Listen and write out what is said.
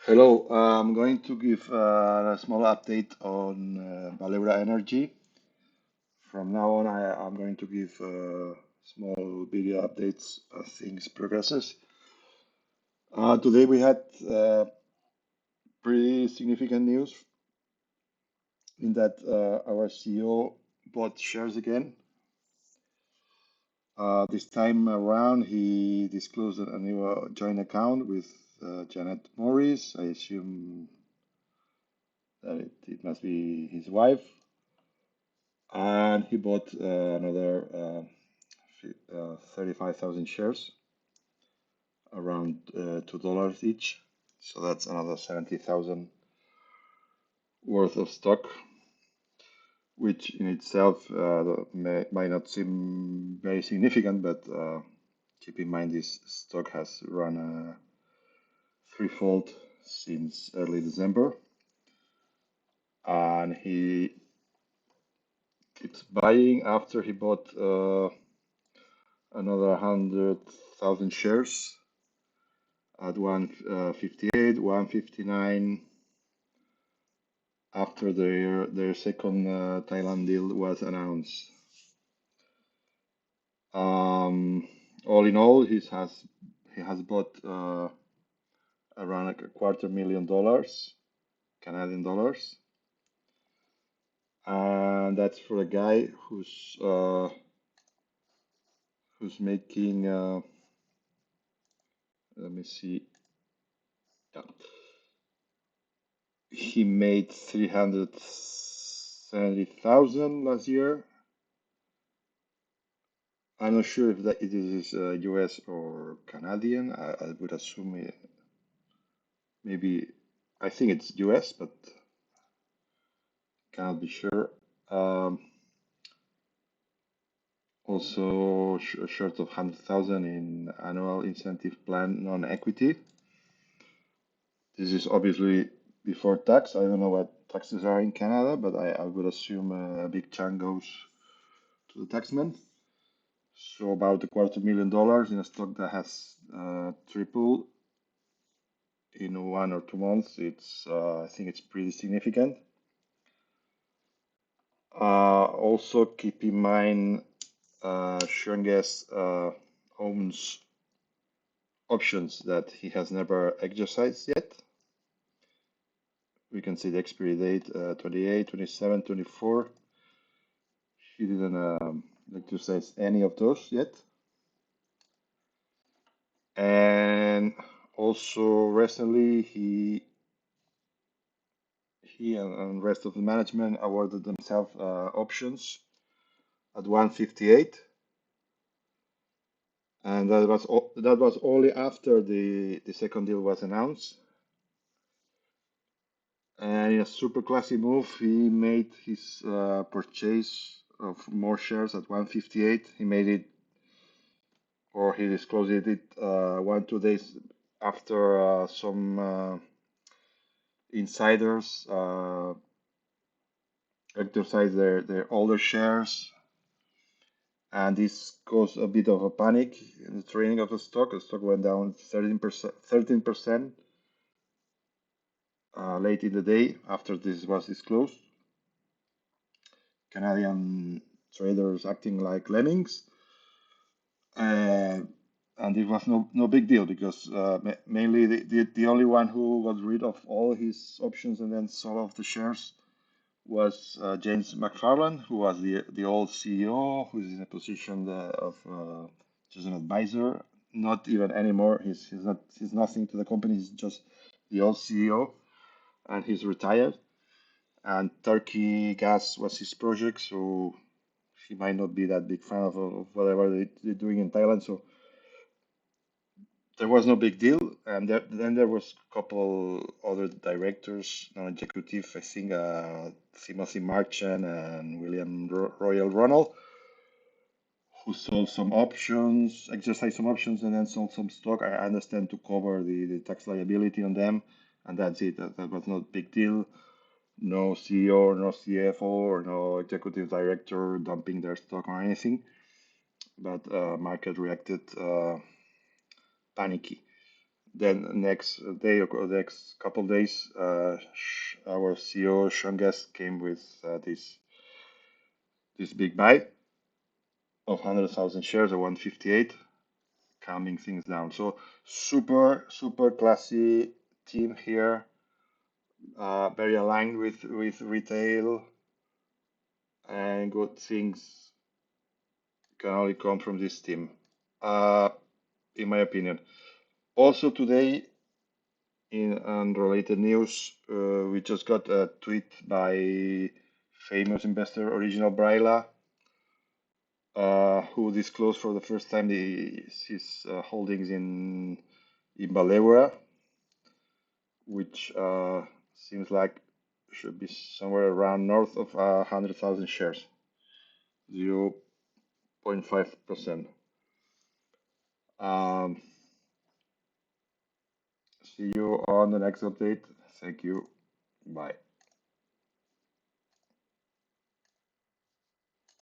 Hello, I'm going to give a small update on Valeura Energy. From now on, I'm going to give small video updates as things progresses. Today we had pretty significant news in that our CEO bought shares again. This time around, he disclosed a new joint account with Janet Morris. I assume that it must be his wife. And he bought another 35,000 shares, around $2 each. So that's another 70,000 worth of stock, which in itself might not seem very significant, but keep in mind this stock has run threefold since early December, and he keeps buying after he bought another 100,000 shares at 158, 159 after their second Thailand deal was announced. All in all, he has bought around like $250,000 Canadian dollars, and that's for a guy who's making. Let me see. Yeah. He made 370,000 last year. I'm not sure if it is US or Canadian. I would assume maybe, I think it's US, but cannot be sure. Also short of 100,000 in annual incentive plan non-equity. This is obviously before tax. I don't know what taxes are in Canada, but I would assume a big chunk goes to the taxman. So about $250,000 in a stock that has tripled in 1 or 2 months. I think it's pretty significant. Also keep in mind, Schoenges owns options that he has never exercised yet. We can see the expiry date 28, 27, 24. He didn't exercise any of those yet. And also recently he and rest of the management awarded themselves options at 158, and that was only after the second deal was announced. And in a super classy move, he made his purchase of more shares at 158. He made it, or he disclosed it 1-2 days after some insiders exercise their older shares, and this caused a bit of a panic in the trading of the stock. The stock went down 13% late in the day after this was disclosed. Canadian traders acting like lemmings, and it was no big deal because mainly the only one who got rid of all his options and then sold off the shares was James McFarland, who was the old CEO, who's in a position of just an advisor. Not even anymore. He's nothing to the company. He's just the old CEO, and he's retired. And Turkey gas was his project, so he might not be that big fan of whatever they're doing in Thailand. So there was no big deal. And then there was a couple other directors, non-executive, I think Timothy Marchand and William Royal Ronald, who sold some options, exercised some options, and then sold some stock. I understand to cover the tax liability on them, and that's it. That was not a big deal. No CEO, no CFO, or no executive director dumping their stock or anything. But market reacted panicky. Then next day or next couple of days, our CEO Sean Guest came with this big buy of 100,000 shares at 158, calming things down. So super classy team here, very aligned with retail, and good things can only come from this team, in my opinion. Also today, in unrelated news, we just got a tweet by famous investor Original Braila, who disclosed for the first time his holdings in Valeura, which seems like should be somewhere around north of 100,000 shares, 0.5%. See you on the next update. Thank you. Bye.